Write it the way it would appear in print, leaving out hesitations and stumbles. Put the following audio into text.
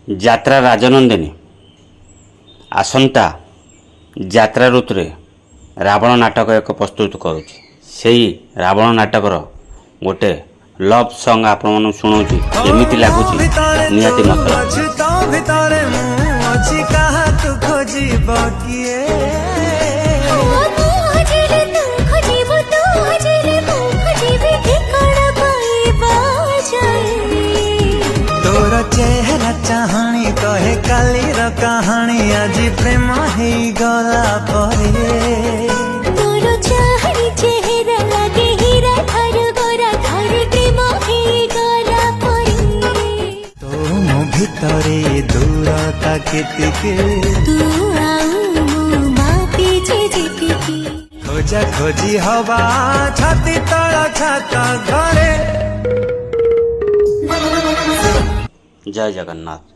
ଯାତ୍ରା ରାଜନନ୍ଦିନୀ ଆସନ୍ତା ଯାତ୍ରା ଋତୁରେ ରାବଣ ନାଟକ ଏକ ପ୍ରସ୍ତୁତ କରୁଛି। ସେହି ରାବଣ ନାଟକର ଗୋଟେ ଲଭ୍ ସଙ୍ଗ୍ ଆପଣମାନଙ୍କୁ ଶୁଣାଉଛି। କେମିତି ଲାଗୁଛି ନିହାତି ମତେ चेहरा चाहनी कहे काली कहानी आज प्रेम ही गला परे तोर चाहनी चेहरा लागे हीरा थार गोरा थार प्रेम ही गला परे तो मो भितरे दूरता केतिके तू आउ मापी जेतिके खोजा खोजी हवा छाती तळ छाता घरे। जय जगन्नाथ।